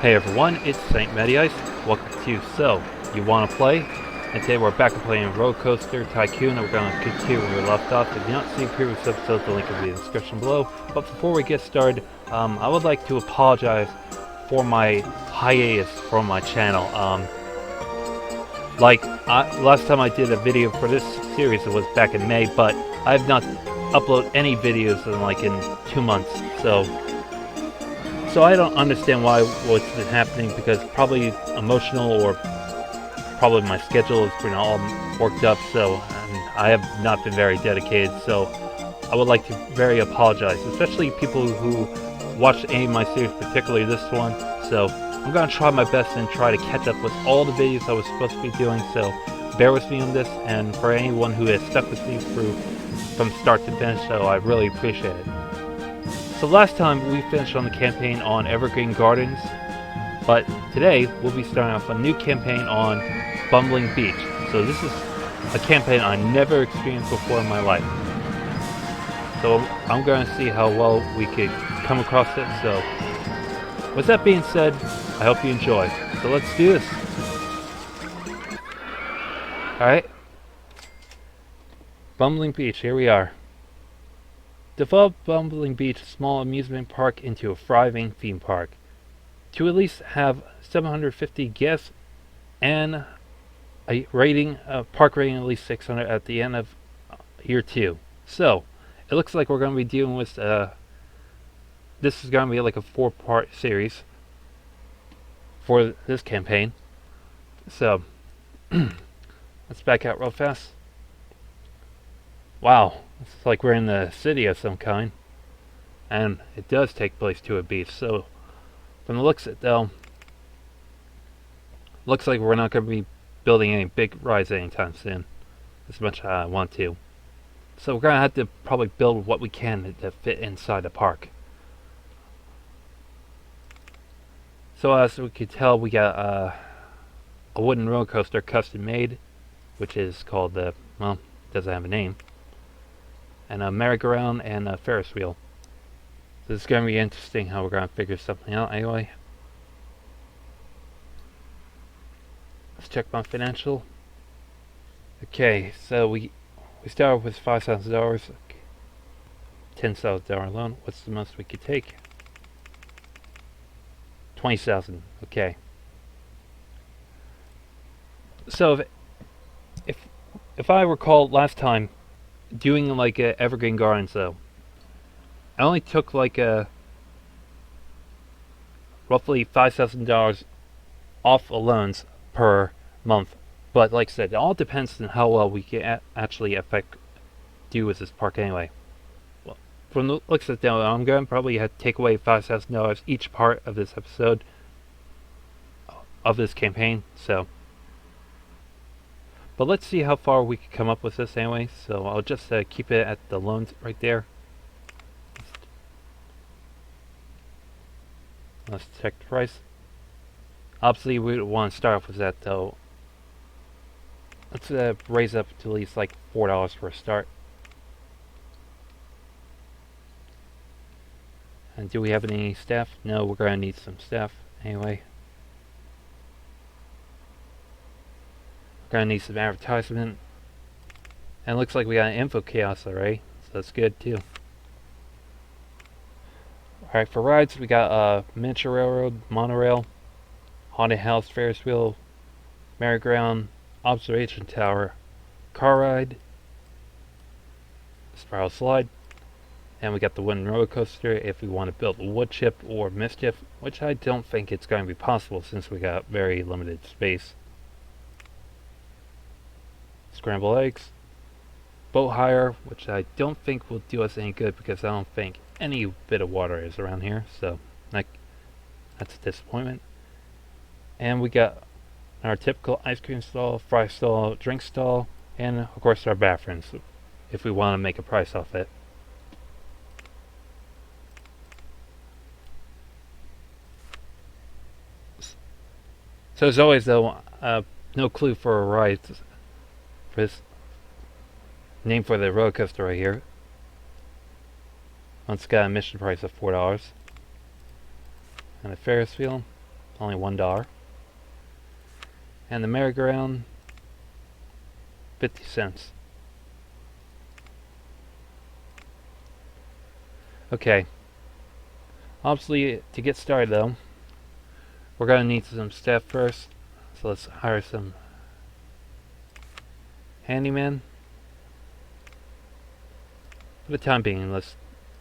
Hey everyone, it's Saint Matty Ice. Welcome to So You Wanna Play? And today we're back to playing RollerCoaster Tycoon, and we're going to continue where we left off. If you've not seen previous episodes, the link will be in the description below. But before we get started, I would like to apologize for my hiatus from my channel. Last time I did a video for this series, it was back in May, but I have not uploaded any videos in 2 months. So I don't understand what's been happening, because probably emotional or probably my schedule has been all worked up, so I have not been very dedicated, so I would like to very apologize, especially people who watch any of my series, particularly this one. So I'm going to try my best and try to catch up with all the videos I was supposed to be doing, so bear with me on this, and for anyone who has stuck with me from start to finish, so I really appreciate it. So last time we finished on the campaign on Evergreen Gardens, but today we'll be starting off a new campaign on Bumbly Beach. So this is a campaign I never experienced before in my life. So I'm going to see how well we could come across it. So with that being said, I hope you enjoy. So let's do this. Alright. Bumbly Beach, here we are. Develop Bumbly Beach, a small amusement park, into a thriving theme park. To at least have 750 guests and a park rating at least 600 at the end of year 2. So, it looks like we're going to be dealing with, this is going to be like a 4-part series for this campaign. So, let's back out real fast. Wow, it's like we're in the city of some kind. And it does take place to a beach, so from the looks of it though, looks like we're not going to be building any big rides anytime soon, as much as I want to. So we're going to have to probably build what we can to fit inside the park. So as we can tell, we got a wooden roller coaster custom made, which is called the, well, doesn't have a name, and a merry-go-round and a Ferris wheel. So this is going to be interesting how we're going to figure something out anyway. Let's check my financial. Okay, so we start with $5,000, $10,000 loan. What's the most we could take? $20,000. Okay. So if I recall last time doing like a Evergreen Gardens though, I only took like a roughly $5,000 off of loans per month. But like I said, it all depends on how well we can actually do with this park anyway. Well, from the looks of it now, I'm going to probably have to take away $5,000 each part of this episode of this campaign. So, but let's see how far we can come up with this anyway. So I'll just keep it at the loans right there. Let's check the price. Obviously, we don't want to start off with that though. Let's raise up to at least like $4 for a start. And do we have any staff? No, we're going to need some staff anyway. We're going to need some advertisement. And it looks like we got an info kiosk already, so that's good too. Alright, for rides, we got a miniature railroad, monorail, haunted house, Ferris wheel, merry-go-round, observation tower, car ride, spiral slide, and we got the wooden roller coaster if we want to build a wood chip or mischief, which I don't think it's going to be possible since we got very limited space. Scrambled eggs, boat hire, which I don't think will do us any good because I don't think any bit of water is around here, so that's a disappointment. And we got our typical ice cream stall, fry stall, drink stall, and of course our bathrooms if we want to make a price off it. So as always though, no clue for a ride for this name for the roller coaster right here. It's got a admission price of $4. And a Ferris wheel. only $1. And the merry-go-round, 50 cents. Okay. Obviously, to get started though, we're going to need some staff first. So let's hire some handyman. For the time being, let's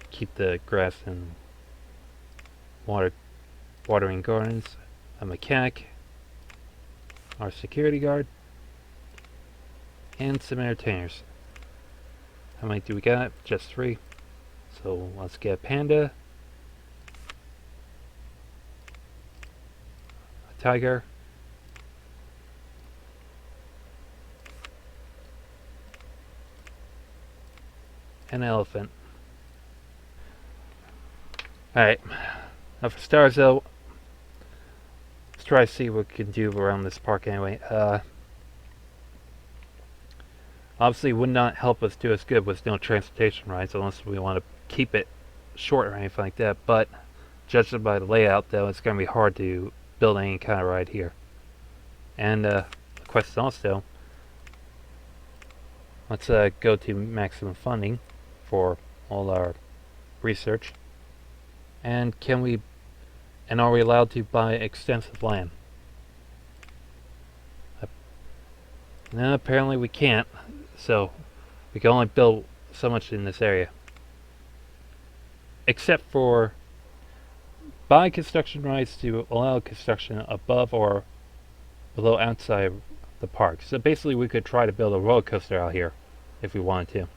keep the grass and watering gardens. A mechanic, our security guard, and some entertainers. How many do we got? Just 3. So let's get a panda, a tiger, and an elephant. Alright, now for stars though, let's try to see what we can do around this park anyway. Obviously, it would not help us do as good with no transportation rides unless we want to keep it short or anything like that. But judging by the layout, though, it's going to be hard to build any kind of ride here. And the question also, let's go to maximum funding for all our research. And are we allowed to buy extensive land? No, apparently we can't. So we can only build so much in this area. Except for buy construction rights to allow construction above or below outside the park. So basically we could try to build a roller coaster out here if we wanted to.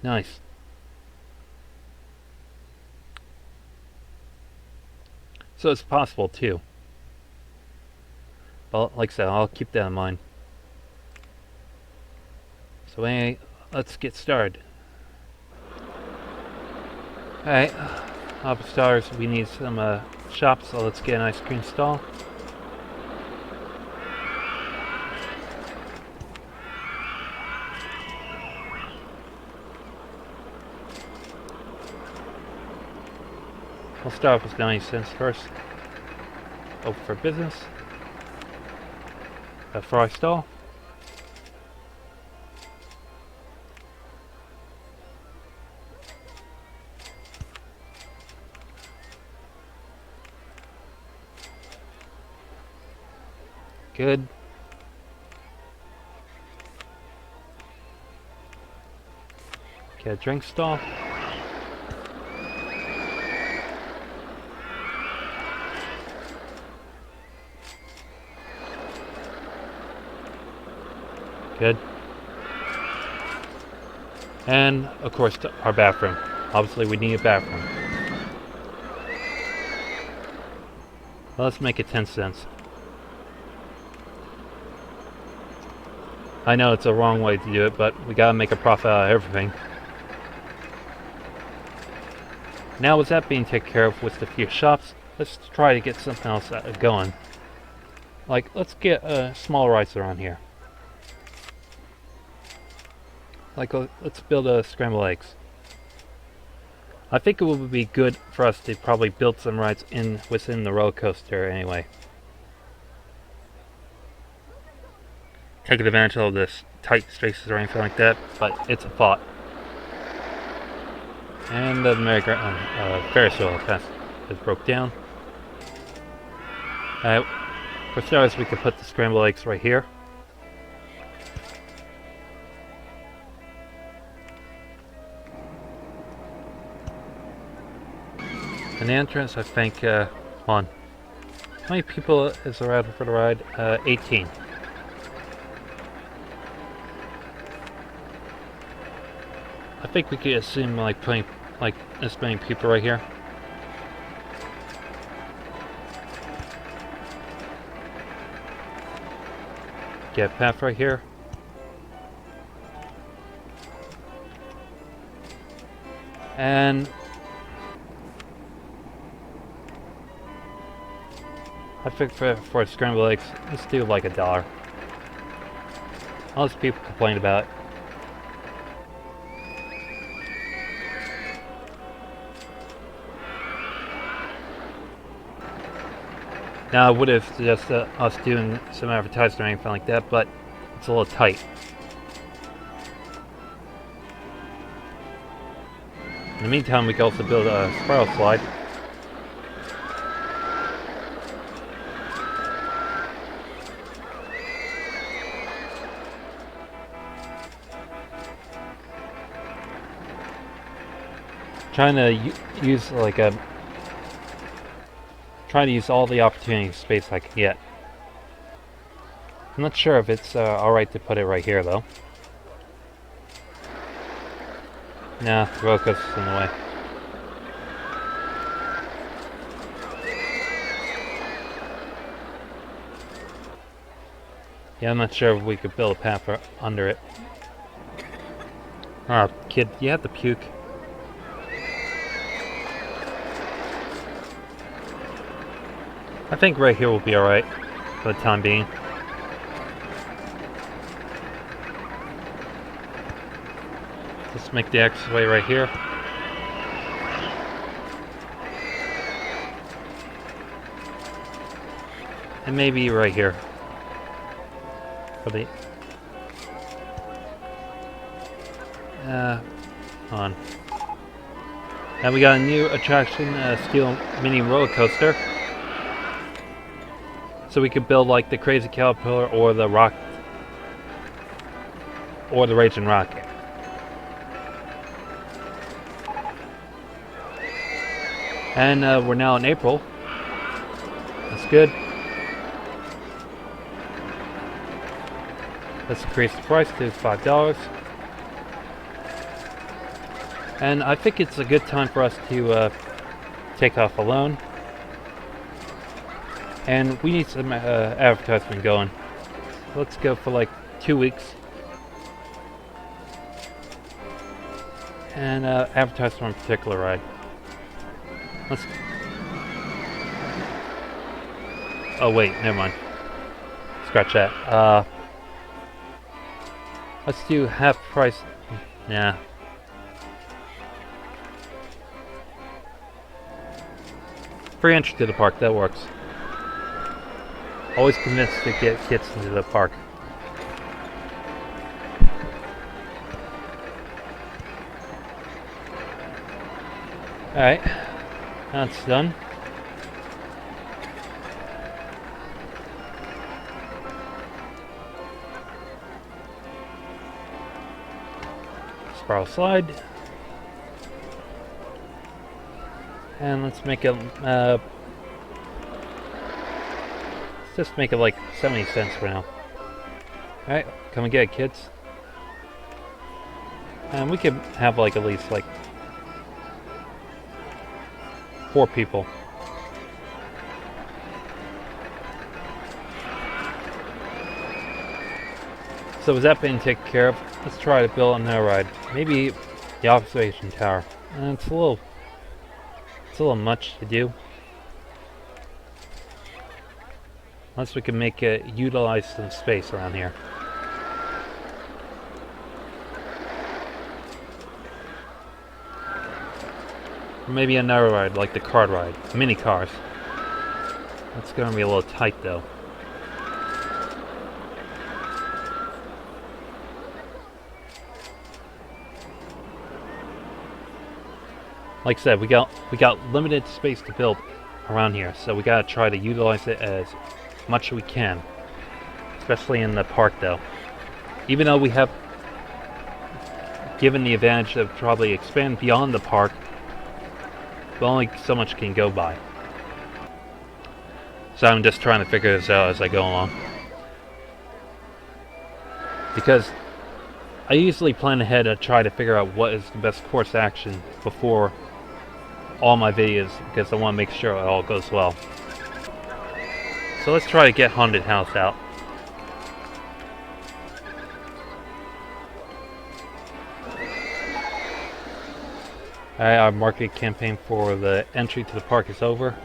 Nice. So it's possible too. Well, like I said, I'll keep that in mind. So anyway, let's get started. Alright, up stars, we need some shops, so let's get an ice cream stall. We'll start off with 90 cents first. Open for business. A fry stall. Good. Okay, a drink stall. Good. And, of course, our bathroom. Obviously, we need a bathroom. Well, let's make it 10 cents. I know it's a wrong way to do it, but we gotta make a profit out of everything. Now, with that being taken care of with the few shops, let's try to get something else going. Like, let's get small rides around here. Like, let's build a scrambled eggs. I think it would be good for us to probably build some rides within the roller coaster anyway. Taking advantage of this tight spaces or anything like that, but it's a thought. And the Ferris wheel has broke down. For starters, we could put the scrambled eggs right here. And the entrance, I think, come on. How many people is around for the ride? 18. I think we could assume like putting like this many people right here. Get a path right here. And I think for scrambled eggs, let's do like $1. Unless people complain about it. Now I would have suggested us doing some advertising or anything like that, but it's a little tight. In the meantime, we can also build a spiral slide. Trying to use like a trying to use all the opportunity space I can get. I'm not sure if it's alright to put it right here though. Nah, the roller coaster's in the way. Yeah, I'm not sure if we could build a path under it. Oh, kid, you have to puke. I think right here will be alright for the time being. Let's make the exitway right here. And maybe right here. For the... hold on. Now we got a new attraction, steel mini roller coaster. So we could build like the Crazy Caterpillar or the Rock... or the Raging Rocket. And we're now in April. That's good. Let's increase the price to $5. And I think it's a good time for us to take off a loan. And we need some advertisement going. Let's go for like 2 weeks. And advertise on a particular ride. Let's... Oh wait, never mind. Scratch that. Let's do half price. Nah. Free entry to the park, that works. Always convinced to get kids into the park. Alright, that's done. Spiral slide. And let's make it, let's just make it like 70 cents for now. Alright, come and get it, kids. And we could have like at least like 4 people. So with that being taken care of, let's try to build another ride. Maybe the observation tower. It's a little much to do. Unless we can make it utilize some space around here. Or maybe another ride, like the card ride. Mini cars. That's gonna be a little tight though. Like I said, we got limited space to build around here, so we gotta try to utilize it as much as we can. Especially in the park though. Even though we have given the advantage of probably expand beyond the park, but only so much can go by. So I'm just trying to figure this out as I go along. Because I usually plan ahead to try to figure out what is the best course of action before all my videos, because I want to make sure it all goes well. So let's try to get Haunted House out. Alright, our marketing campaign for the entry to the park is over.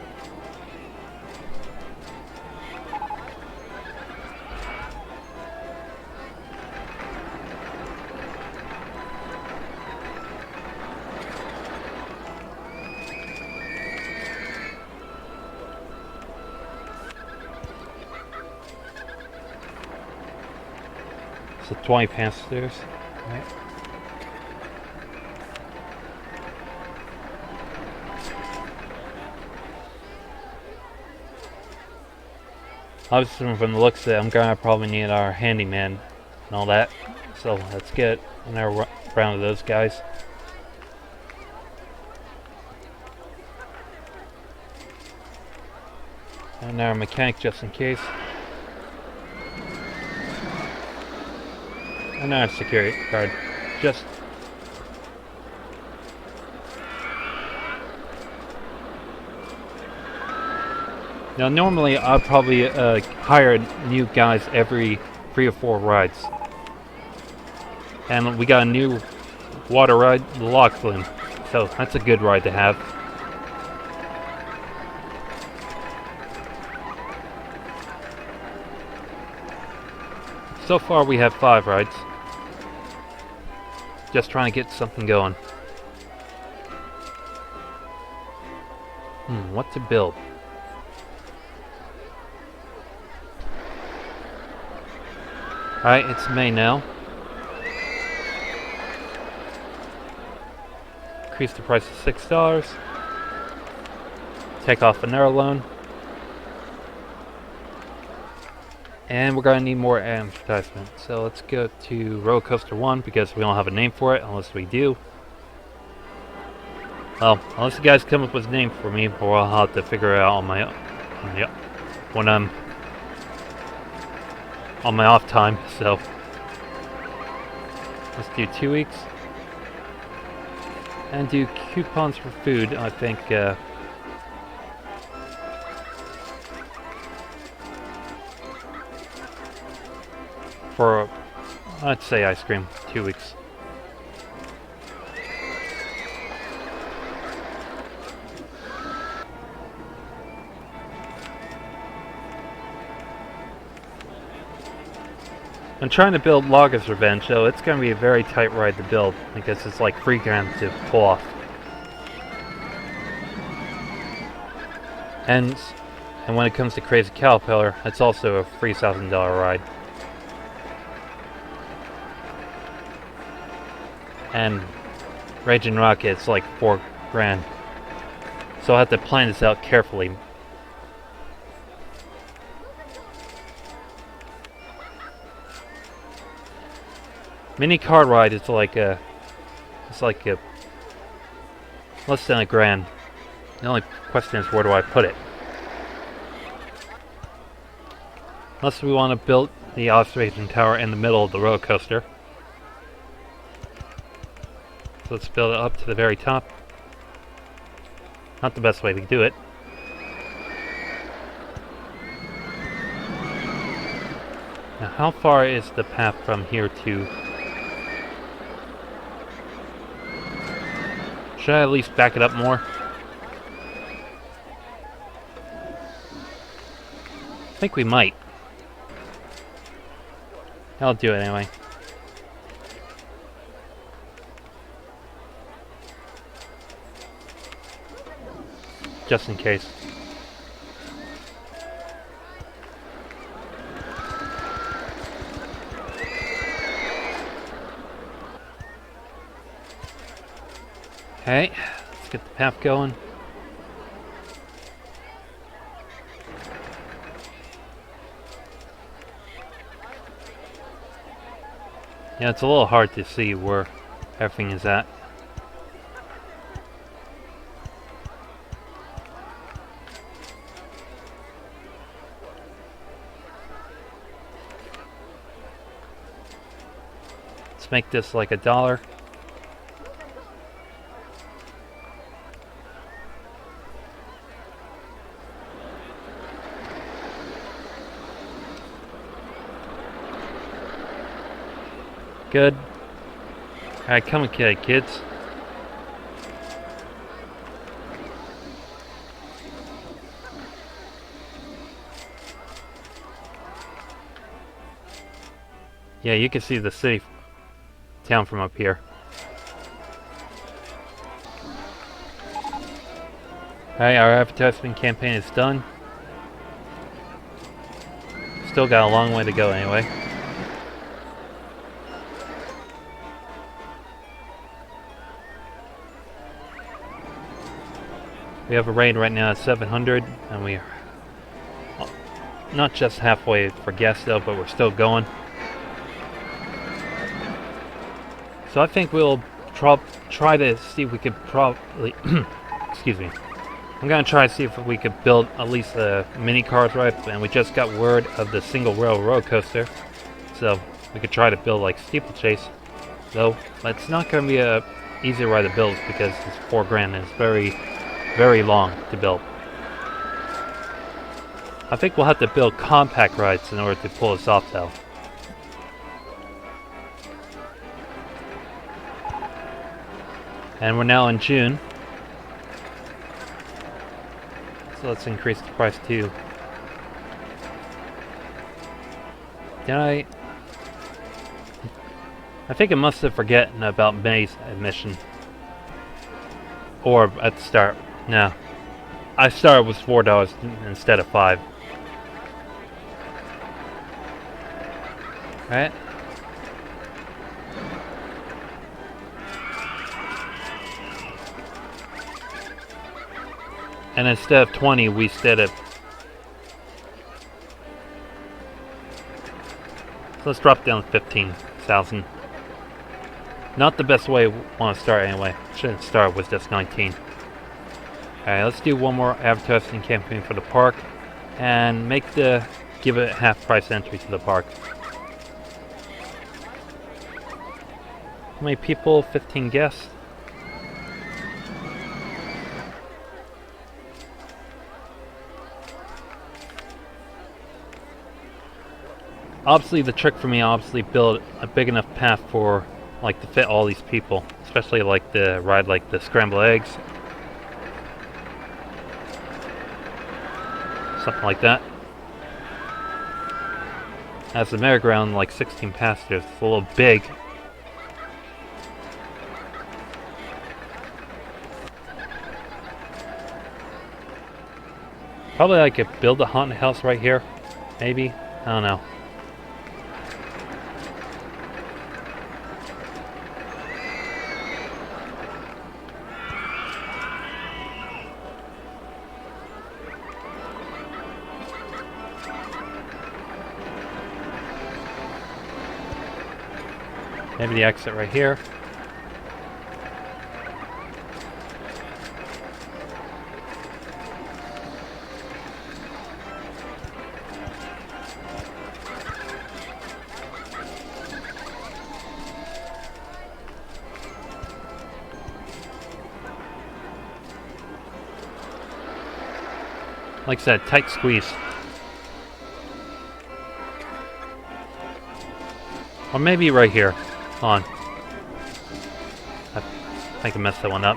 So 20 passengers. Right. Obviously, from the looks of it, I'm gonna probably need our handyman and all that. So let's get another round of those guys. And our mechanic just in case. And our security guard. Just. Now normally I'd probably hire new guys every 3 or 4 rides. And we got a new water ride, the Lachlan. So that's a good ride to have. So far we have 5 rides. Just trying to get something going. What to build? Alright, it's May now. Increase the price to $6. Take off another loan. And we're going to need more advertisement. So let's go to RollerCoaster 1 because we don't have a name for it unless we do. Well, unless you guys come up with a name for me, or I'll have to figure it out on my own. When I'm on my off time. So let's do 2 weeks. And do coupons for food, I think. For, I'd say ice cream, 2 weeks. I'm trying to build Logger's Revenge, so it's going to be a very tight ride to build, because it's like $3,000 to pull off. And when it comes to Crazy Caterpillar, it's also a $3,000 ride. And Raging Rocket, it's like $4,000. So I'll have to plan this out carefully. Mini car ride is like a, it's like a less than $1,000. The only question is, where do I put it? Unless we want to build the observation tower in the middle of the roller coaster. So let's build it up to the very top. Not the best way to do it. Now, how far is the path from here to... Should I at least back it up more? I think we might. I'll do it anyway. Just in case. Okay, let's get the path going. Yeah, it's a little hard to see where everything is at. Let's make this like $1. Good. Alright, come and get it, kids. Yeah, you can see the city town from up here. Alright, our advertisement campaign is done. Still got a long way to go anyway. We have a rating right now at 700, and we are not just halfway for guests though, but we're still going. So I think we'll try to see if we could probably, excuse me. I'm gonna try to see if we could build at least a mini cars ride, and we just got word of the single rail roller coaster, so we could try to build like steeplechase. Though it's not gonna be a easy ride to build because it's $4 grand and it's very long to build. I think we'll have to build compact rides in order to pull this off though. And we're now in June. So let's increase the price too. I think I must have forgotten about May's admission. Or at the start. No. I started with $4 instead of $5. Right? And instead of 20, we instead of... So let's drop down to 15,000. Not the best way we want to start anyway. Shouldn't start with just 19. Alright, let's do one more advertising campaign for the park. And give it half price entry to the park. How many people? 15 guests? Obviously, the trick for me, build a big enough path for, like, to fit all these people, especially like the ride, like the scrambled eggs, something like that. As the merry-go-round, like 16 passengers, it's a little big. Probably I could build a haunted house right here, maybe. I don't know. Maybe the exit right here. Like I said, tight squeeze. Or maybe right here. Hold on. I think I messed that one up.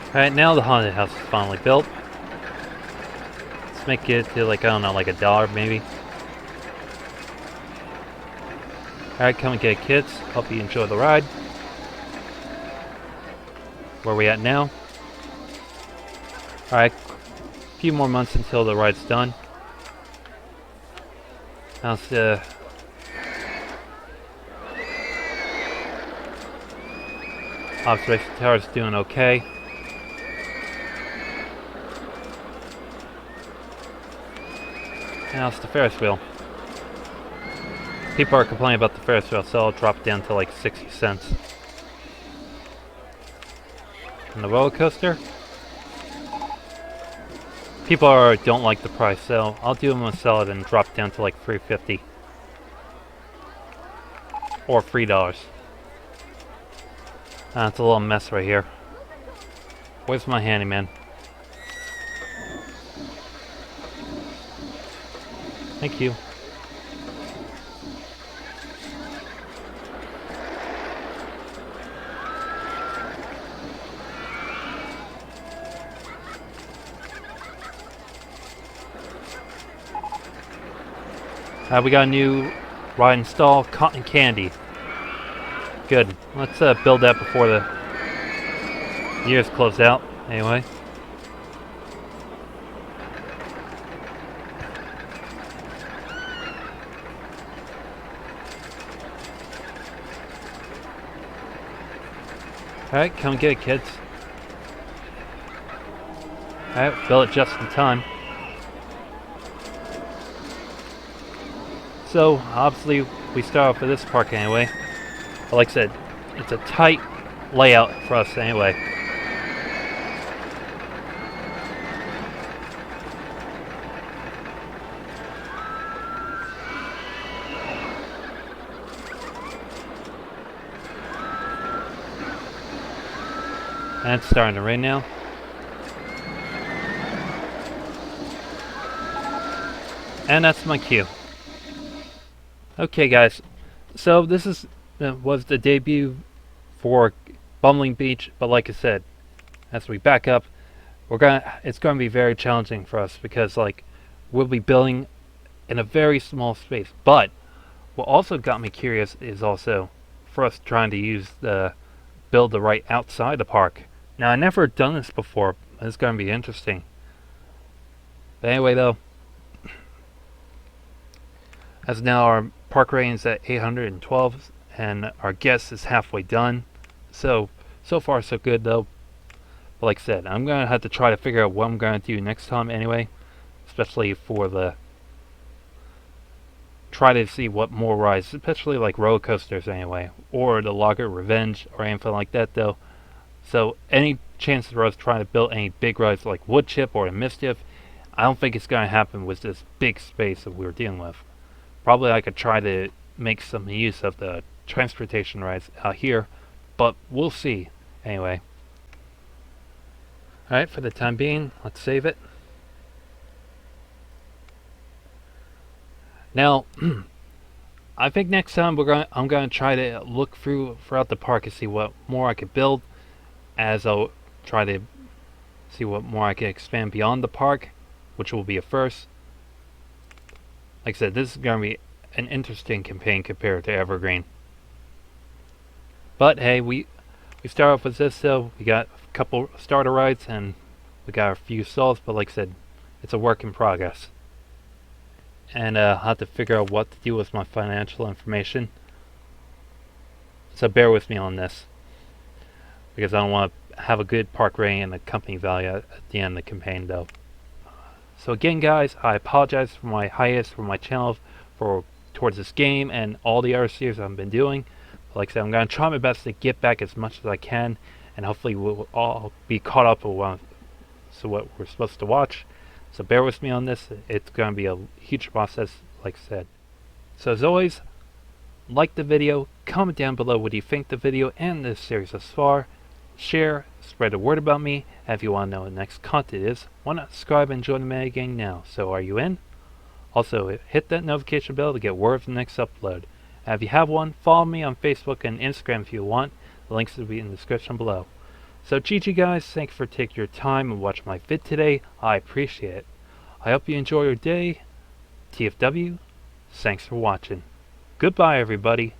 Alright, now the haunted house is finally built. Let's make it to like, I don't know, like $1 maybe. Alright, come and get kids. Hope you enjoy the ride. Where are we at now? Alright, a few more months until the ride's done. How's the... observation tower's doing okay. How's the Ferris wheel? People are complaining about the Ferris wheel, so I'll drop it down to like 60 cents. And the roller coaster? People don't like the price, so I'll do them and sell it and drop it down to like $3.50. Or $3. It's a little mess right here. Where's my handyman? Thank you. We got a new ride install, cotton candy. Good. Let's build that before the year's closed out anyway. Alright, come get it, kids. Alright, build it just in time. So, obviously, we start off with this park anyway. But like I said, it's a tight layout for us anyway. And it's starting to rain now. And that's my cue. Okay guys, so this is was the debut for Bumbly Beach, but like I said, as we back up, it's gonna be very challenging for us because like we'll be building in a very small space. But what also got me curious is also for us trying to build the right outside the park. Now I never done this before, but it's gonna be interesting. But anyway though, as now our park rating is at 812 and our guest is halfway done. So far so good though. But like I said, I'm gonna have to try to figure out what I'm gonna do next time anyway. Especially for try to see what more rides, especially like roller coasters anyway. Or the Logger Revenge or anything like that though. So any chances for us trying to build any big rides like Wood Chip or the Mischief, I don't think it's gonna happen with this big space that we're dealing with. Probably I could try to make some use of the transportation rides out here, but we'll see anyway. Alright, for the time being, let's save it. Now, I think next time I'm gonna try to look throughout the park and see what more I could build, as I'll try to see what more I can expand beyond the park, which will be a first. Like I said, this is going to be an interesting campaign compared to Evergreen. But hey, we start off with this though. We got a couple starter rides and we got a few stalls, but like I said, it's a work in progress. And I'll have to figure out what to do with my financial information. So bear with me on this, because I don't want to have a good park rating and a company value at the end of the campaign though. So again guys, I apologize for my hiatus for my channel towards this game and all the other series I've been doing. But like I said, I'm going to try my best to get back as much as I can, and hopefully we'll all be caught up with what we're supposed to watch. So bear with me on this. It's going to be a huge process, like I said. So as always, like the video, comment down below what you think the video and this series thus far. Share, spread the word about me, and if you want to know what the next content is, why not subscribe and join the Matty gang now? So are you in? Also, hit that notification bell to get word of the next upload. And if you have one, follow me on Facebook and Instagram if you want. The links will be in the description below. So GG guys, thank you for taking your time and watching my vid today. I appreciate it. I hope you enjoy your day. TFW, thanks for watching. Goodbye everybody.